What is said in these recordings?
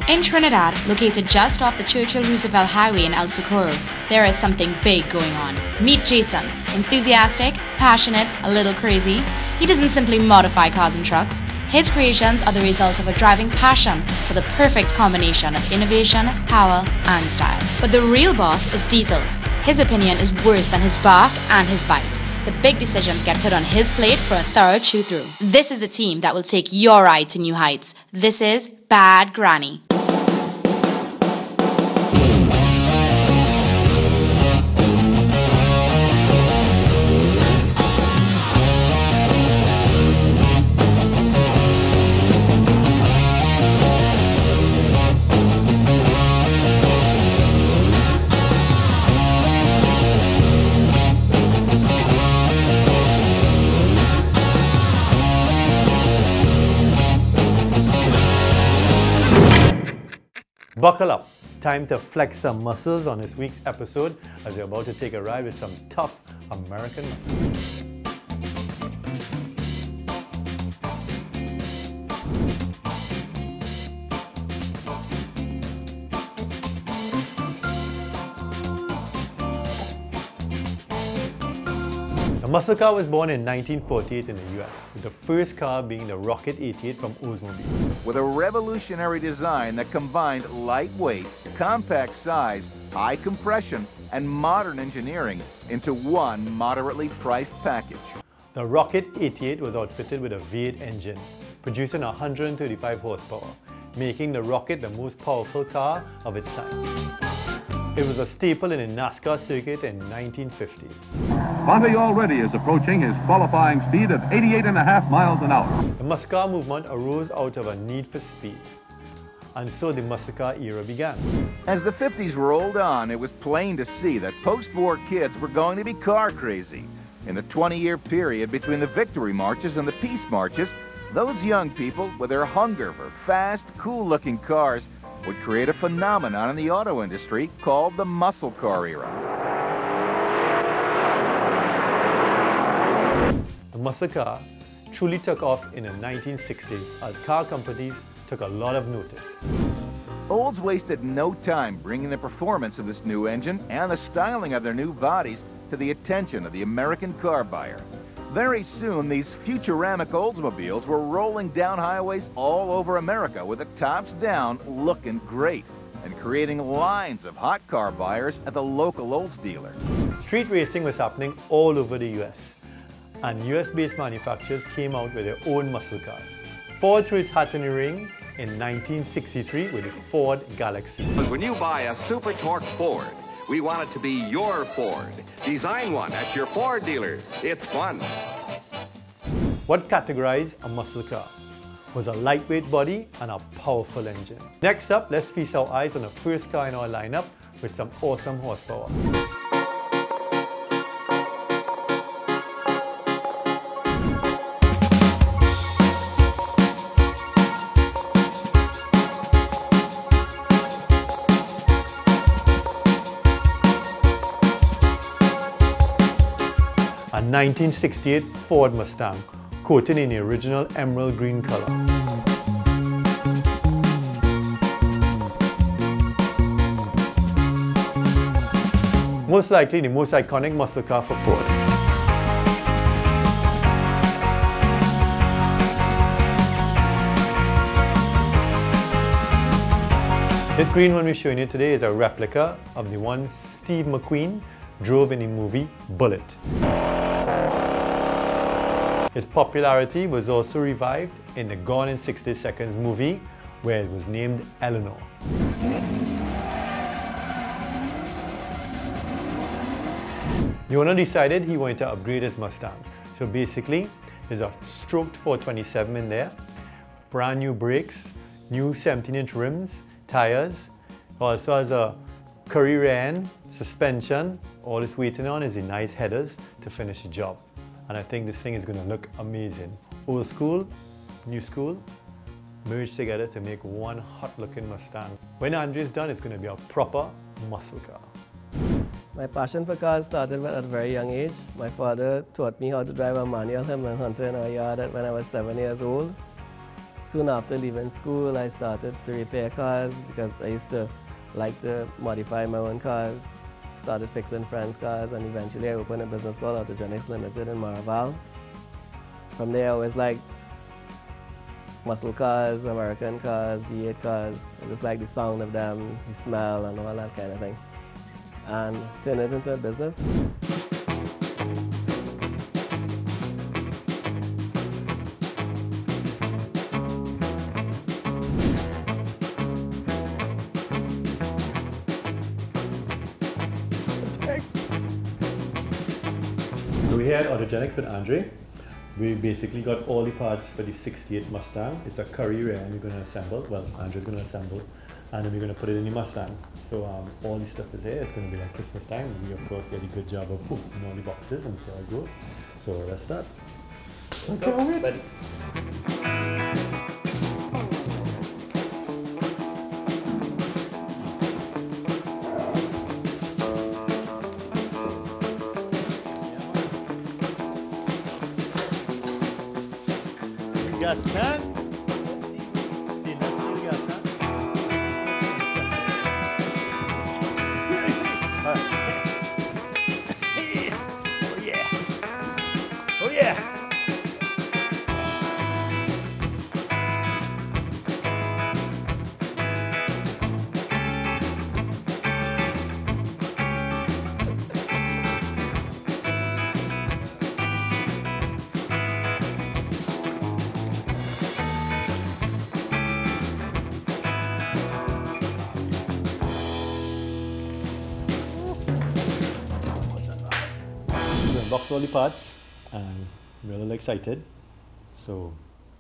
In Trinidad, located just off the Churchill-Roosevelt Highway in El Socorro, there is something big going on. Meet Jason. Enthusiastic, passionate, a little crazy. He doesn't simply modify cars and trucks. His creations are the result of a driving passion for the perfect combination of innovation, power, and style. But the real boss is Diesel. His opinion is worse than his bark and his bite. The big decisions get put on his plate for a thorough chew-through. This is the team that will take your ride to new heights. This is Bad Granny. Buckle up. Time to flex some muscles on this week's episode as you're about to take a ride with some tough American muscles. The muscle car was born in 1948 in the US, with the first car being the Rocket 88 from Oldsmobile. With a revolutionary design that combined lightweight, compact size, high compression, and modern engineering into one moderately priced package. The Rocket 88 was outfitted with a V8 engine, producing 135 horsepower, making the Rocket the most powerful car of its time. It was a staple in the NASCAR circuit in 1950. Bonte already is approaching his qualifying speed of 88.5 miles an hour. The muscle car movement arose out of a need for speed, and so the muscle car era began. As the 50s rolled on, it was plain to see that post-war kids were going to be car crazy. In the 20-year period between the victory marches and the peace marches, those young people, with their hunger for fast, cool-looking cars, would create a phenomenon in the auto industry called the muscle car era. The muscle car truly took off in the 1960s as car companies took a lot of notice. Olds wasted no time bringing the performance of this new engine and the styling of their new bodies to the attention of the American car buyer. Very soon, these Futuramic Oldsmobiles were rolling down highways all over America with the tops down, looking great, and creating lines of hot car buyers at the local Olds dealer. Street racing was happening all over the US, and US-based manufacturers came out with their own muscle cars. Ford threw its hat in the ring in 1963 with the Ford Galaxie. When you buy a Super Torque Ford, we want it to be your Ford. Design one at your Ford dealers. It's fun. What categorized a muscle car was a lightweight body and a powerful engine. Next up, let's feast our eyes on the first car in our lineup with some awesome horsepower. A 1968 Ford Mustang, coated in the original emerald green color. Most likely the most iconic muscle car for Ford. This green one we're showing you today is a replica of the one Steve McQueen drove in the movie Bullitt. Its popularity was also revived in the Gone in 60 Seconds movie, where it was named Eleanor. The owner decided he wanted to upgrade his Mustang. So basically, there's a stroked 427 in there, brand new brakes, new 17-inch rims, tires, also has a curry rear end, suspension. All it's waiting on is the nice headers to finish the job. And I think this thing is going to look amazing. Old school, new school, merged together to make one hot-looking Mustang. When Andre's done, it's going to be a proper muscle car. My passion for cars started at a very young age. My father taught me how to drive a manual Hemi Hunter in our yard when I was 7 years old. soon after leaving school, I started to repair cars because I used to like to modify my own cars. Started fixing friends' cars, and eventually I opened a business called Autogenics Limited in Maraval. From there, I always liked muscle cars, American cars, V8 cars. I just like the sound of them, the smell, and all that kind of thing. And turned it into a business. We're here at Autogenics with Andre. We basically got all the parts for the 68 Mustang. It's a curry rare and we're going to assemble. Well, Andre's going to assemble and then we're going to put it in the Mustang. So all the stuff is here. It's going to be like Christmas time. We of course get a good job of putting all the boxes and see how it goes. So let's start. Okay, gas tank. Stainless steel gas tank. Oh yeah. Oh yeah. Box all the parts and we're a little excited, so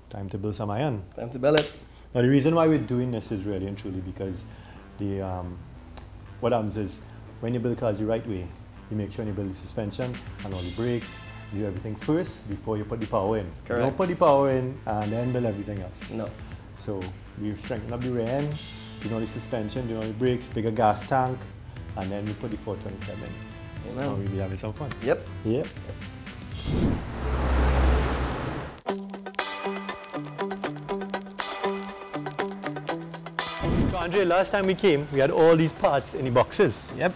time to build some iron. Time to build it. Now the reason why we're doing this is really and truly because the what happens is when you build cars the right way, you make sure you build the suspension and all the brakes, you do everything first before you put the power in. Correct. Don't put the power in and then build everything else. No. So we strengthen up the rear end, do all the suspension, do all the brakes, bigger gas tank, and then we put the 427 in. Amen. And we'll be having some fun. Yep. Yep. So Andre, last time we came, we had all these parts in the boxes. Yep.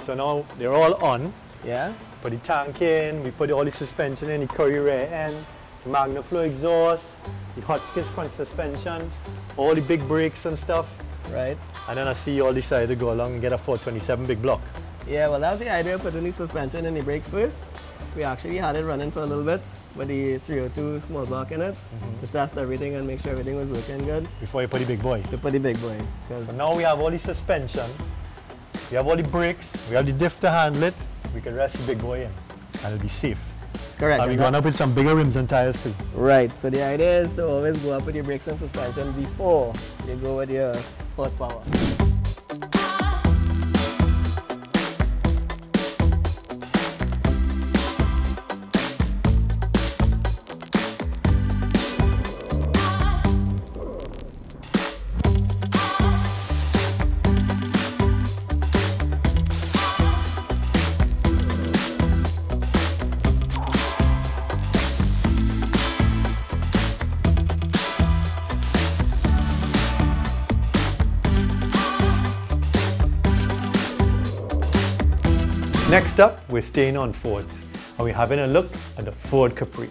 So now they're all on. Yeah. Put the tank in, we put all the suspension in, the curry rear end, the MagnaFlow exhaust, the Hotchkiss front suspension, all the big brakes and stuff. Right. And then I see you all decided to go along and get a 427 big block. Yeah, well, that was the idea of putting the suspension and the brakes first. We actually had it running for a little bit with the 302 small block in it to test everything and make sure everything was working good. Before you put the big boy. To put the big boy. So now we have all the suspension, we have all the brakes, we have the diff to handle it, we can rest the big boy in and it'll be safe. Correct. And we're going up with some bigger rims and tires too. Right, so the idea is to always go up with your brakes and suspension before you go with your horsepower. Next up, we're staying on Fords and we're having a look at the Ford Capri.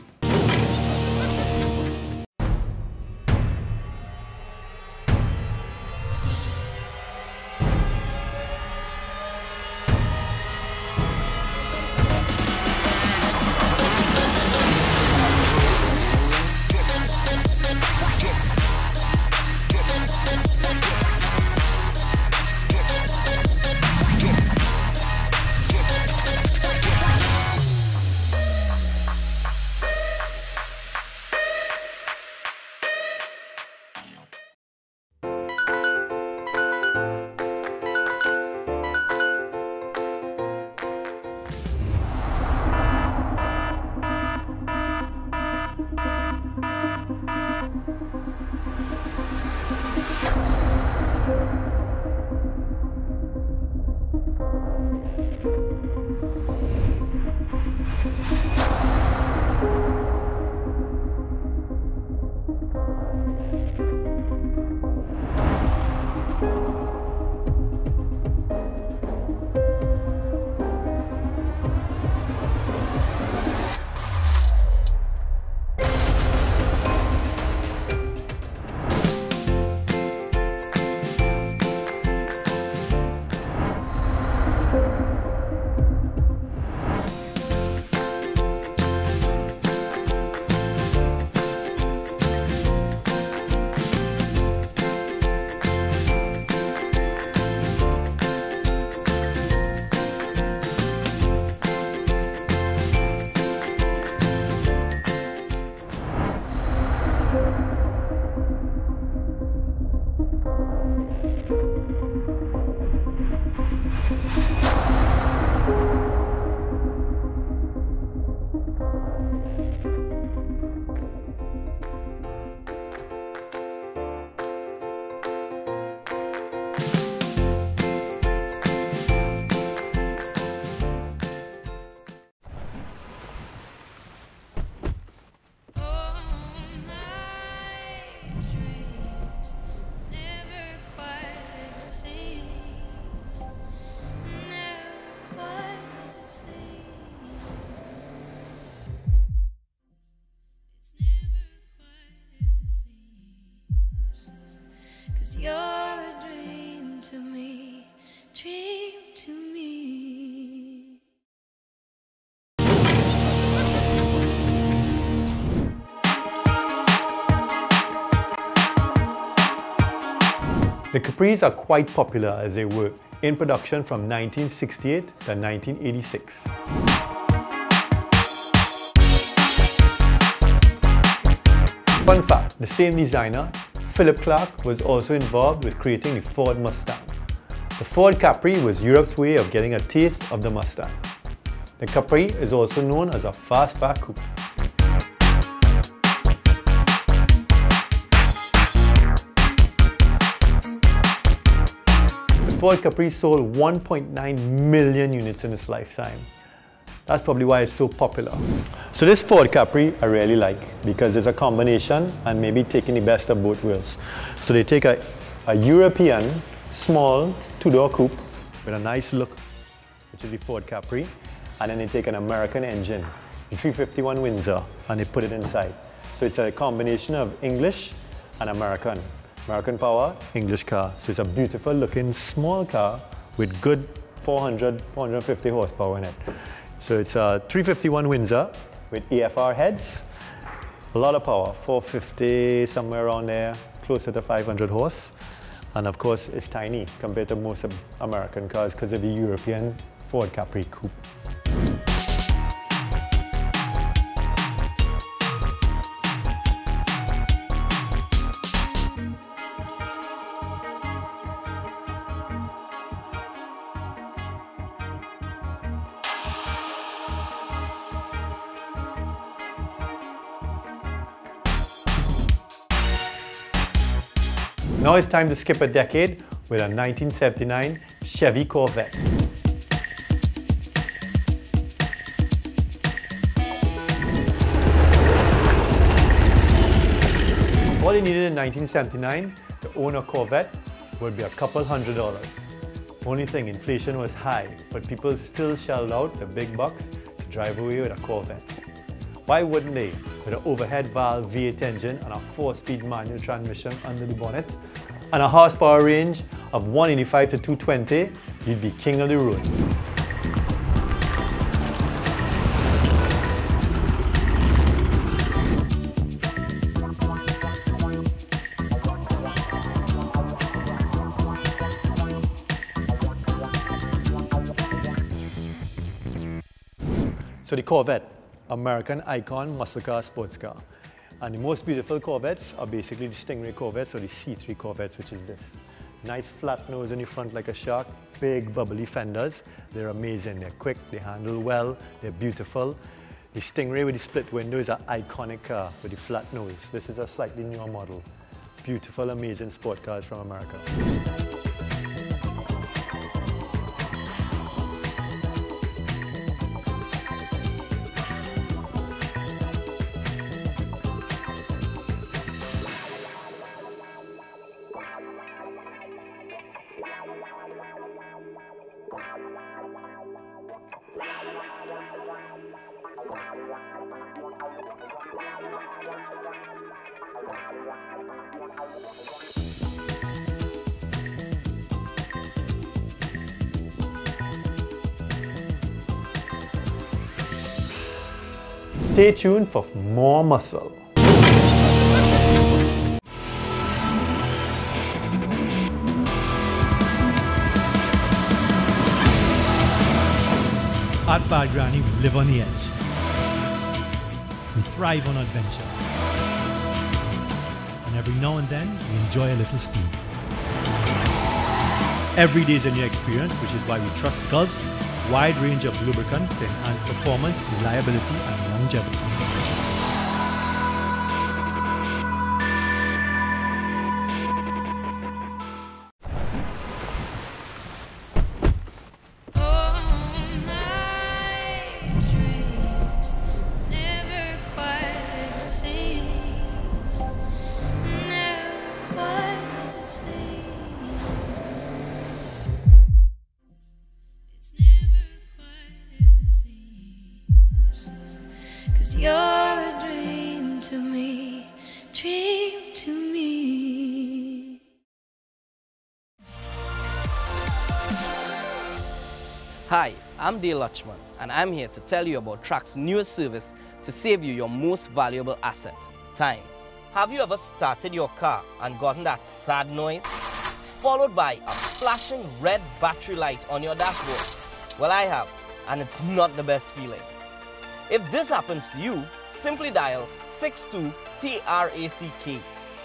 'cause you're a dream to me, dream to me. The Capris are quite popular as they were in production from 1968 to 1986. Fun fact, the same designer, Philip Clark, was also involved with creating the Ford Mustang. The Ford Capri was Europe's way of getting a taste of the Mustang. The Capri is also known as a fastback coupe. The Ford Capri sold 1.9 million units in its lifetime. That's probably why it's so popular. So this Ford Capri I really like because it's a combination and maybe taking the best of both worlds. So they take a European small two-door coupe with a nice look, which is the Ford Capri, and then they take an American engine, the 351 Windsor, and they put it inside. So it's a combination of English and American. American power, English car. So it's a beautiful looking small car with good 450 horsepower in it. So it's a 351 Windsor with EFR heads, a lot of power, 450 somewhere around there, closer to 500 horse. And of course it's tiny compared to most of American cars because of the European Ford Capri coupe. Now it's time to skip a decade with a 1979 Chevy Corvette. All you needed in 1979 to own a Corvette would be a couple $100. Only thing, inflation was high, but people still shelled out the big bucks to drive away with a Corvette. Why wouldn't they? With an overhead valve V8 engine and a 4-speed manual transmission under the bonnet and a horsepower range of 185 to 220, you'd be king of the road. So the Corvette, American icon muscle car, sports car. And the most beautiful Corvettes are basically the Stingray Corvettes or the C3 Corvettes, which is this. Nice flat nose in the front like a shark, big bubbly fenders. They're amazing, they're quick, they handle well, they're beautiful. The Stingray with the split window is an iconic car with the flat nose. This is a slightly newer model. Beautiful, amazing sport cars from America. Stay tuned for more muscle. At Bad Granny, we live on the edge. We thrive on adventure. And every now and then, we enjoy a little speed. Every day is a new experience, which is why we trust Gulf's wide range of lubricants to enhance performance, reliability, and longevity. You're Hi, I'm Dale Lutchman, and I'm here to tell you about Track's newest service to save you your most valuable asset, time. Have you ever started your car and gotten that sad noise, followed by a flashing red battery light on your dashboard? Well, I have, and it's not the best feeling. If this happens to you, simply dial 62-TRACK,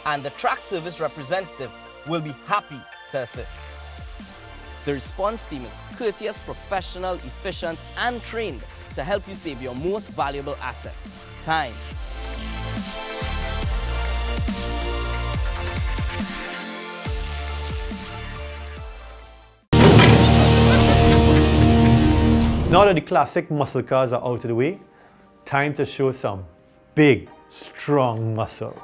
and the Track service representative will be happy to assist. The response team is courteous, professional, efficient, and trained to help you save your most valuable asset, time. Now that the classic muscle cars are out of the way, time to show some big, strong muscle.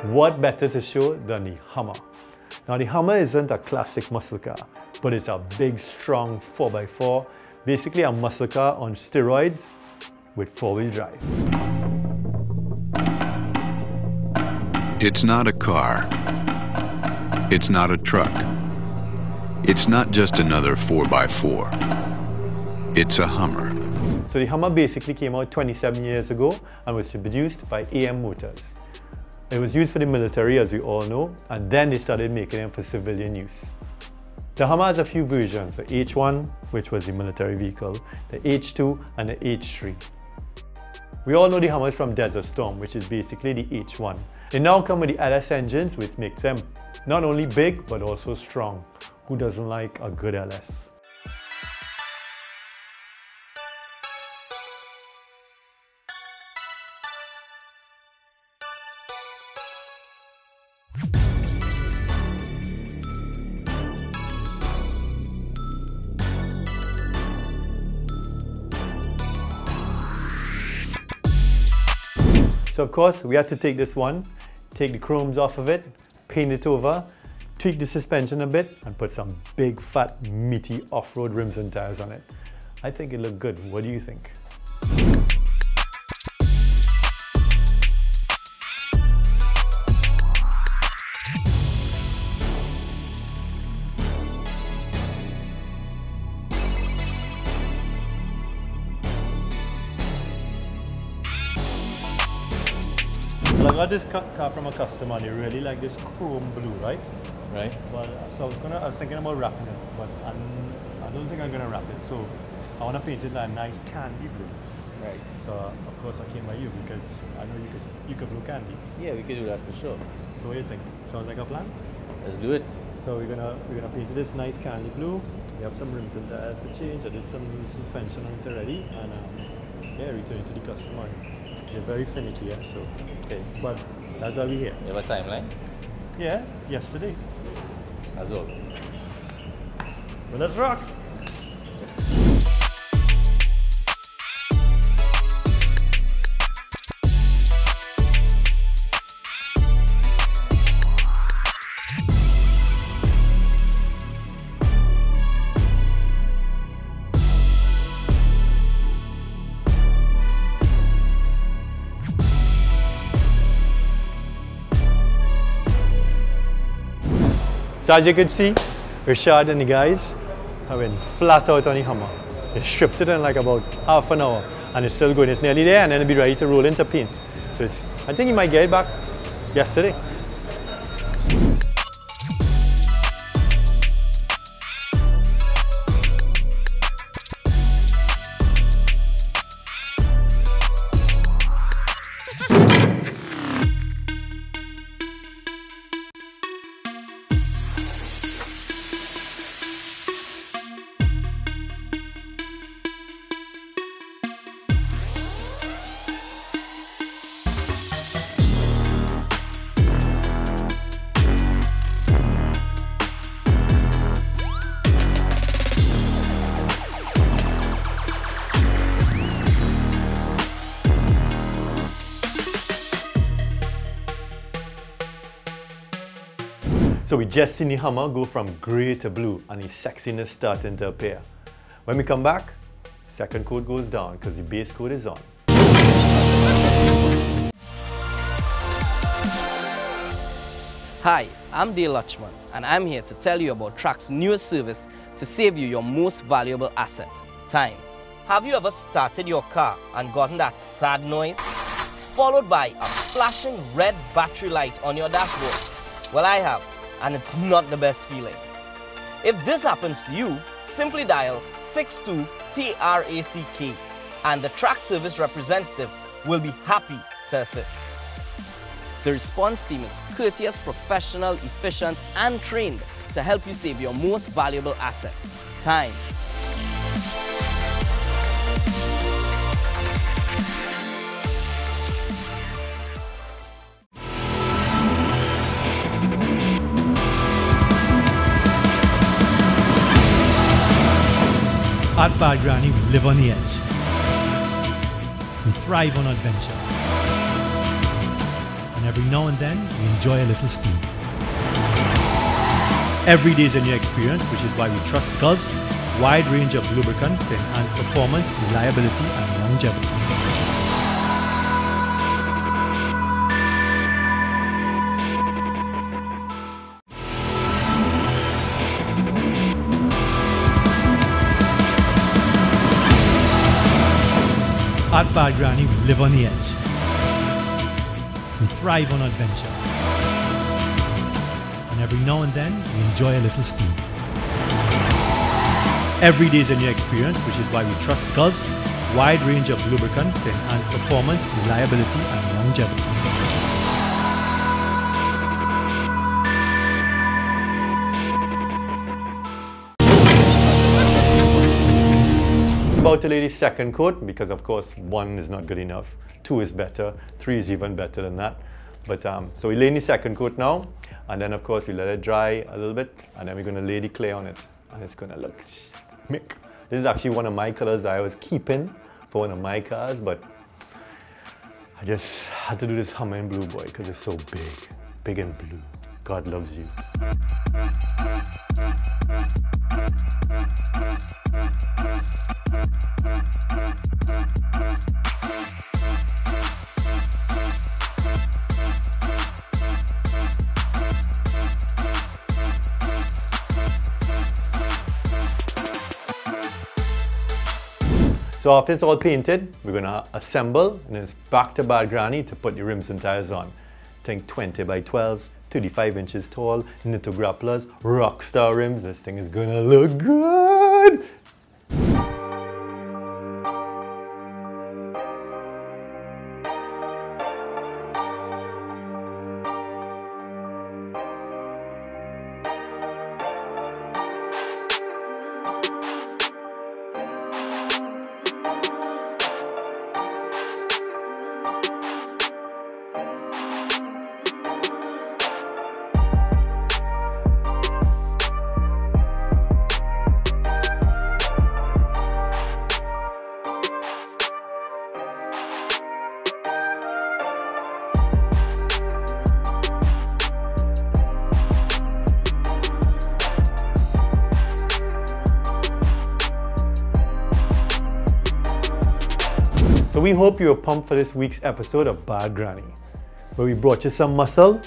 What better to show than the Hummer? Now the Hummer isn't a classic muscle car, but it's a big, strong 4x4, basically a muscle car on steroids with four-wheel drive. It's not a car. It's not a truck. It's not just another 4x4. It's a Hummer. So the Hummer basically came out 27 years ago and was produced by AM Motors. It was used for the military, as we all know, and then they started making them for civilian use. The Hummer has a few versions, the H1, which was the military vehicle, the H2 and the H3. We all know the Hummers from Desert Storm, which is basically the H1. They now come with the LS engines, which makes them not only big, but also strong. Who doesn't like a good LS? So of course, we had to take this one, take the chromes off of it, paint it over, tweak the suspension a bit, and put some big, fat, meaty off-road rims and tires on it. I think it looked good. What do you think? Well, I got this car from a customer and they really like this chrome blue, right? Right. Well, so I was thinking about wrapping it, but I don't think I'm gonna wrap it. So I want to paint it like a nice candy blue. Right. So of course I came by you because I know you could blue candy. Yeah, we could do that for sure. So what do you think? Sounds like a plan? Let's do it. So we're gonna paint this nice candy blue. We have some rims and tires to change. I did some suspension on it already, and yeah, return it to the customer. They're very finicky, yeah. So okay, but that's why we're here. You have a timeline? Yeah, yesterday. As well. Well, let's rock. So as you can see, Rashad and the guys have been flat out on the Hummer. They stripped it in like about half an hour and it's still going. It's nearly there and then it'll be ready to roll into paint. So I think he might get it back yesterday. So we just seen the Hummer go from grey to blue and the sexiness starting to appear. When we come back, second coat goes down because the base coat is on. Hi, I'm Dale Lutchman, and I'm here to tell you about Track's newest service to save you your most valuable asset, time. Have you ever started your car and gotten that sad noise, followed by a flashing red battery light on your dashboard? Well, I have, and it's not the best feeling. If this happens to you, simply dial 62-TRACK, and the Track service representative will be happy to assist. The response team is courteous, professional, efficient, and trained to help you save your most valuable asset, time. At Bad Granny, we live on the edge. We thrive on adventure. And every now and then, we enjoy a little steam. Every day is a new experience, which is why we trust Gulf's wide range of lubricants to enhance performance, reliability, and longevity. At Bad Granny, we live on the edge. We thrive on adventure. And every now and then, we enjoy a little steam. Every day is a new experience, which is why we trust Gulf's wide range of lubricants to enhance performance, reliability, and longevity. About the lady's second coat, because of course 1 is not good enough, 2 is better, 3 is even better than that. But so we lay in the second coat now, and then of course we let it dry a little bit, and then we're going to lay the clay on it, and it's going to look mick. This is actually one of my colors that I was keeping for one of my cars, but I just had to do this Hummer blue, boy, because it's so big and blue. God loves you. So after it's all painted, we're going to assemble, and then it's back to Bad Granny to put the rims and tires on. Think 20 by 12, 35 inches tall, Nitto grapplers, Rockstar rims. This thing is going to look good! So we hope you were pumped for this week's episode of Bad Granny, where we brought you some muscle.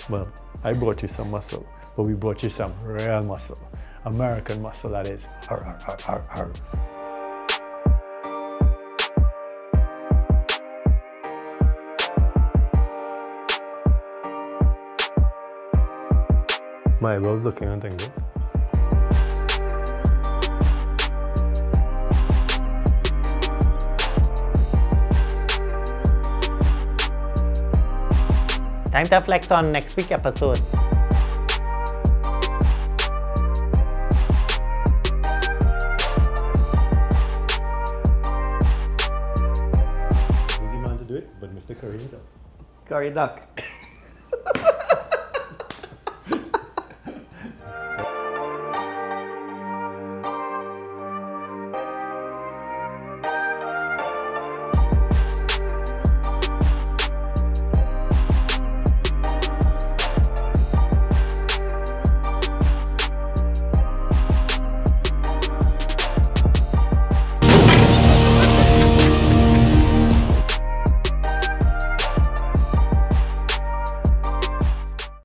Well, I brought you some muscle, but we brought you some real muscle. American muscle, that is. Arr, arr, arr, arr, arr. My eyebrows looking on things. Time to flex on next week's episode. Who's the man to do it but Mr. Curry himself? Curry duck.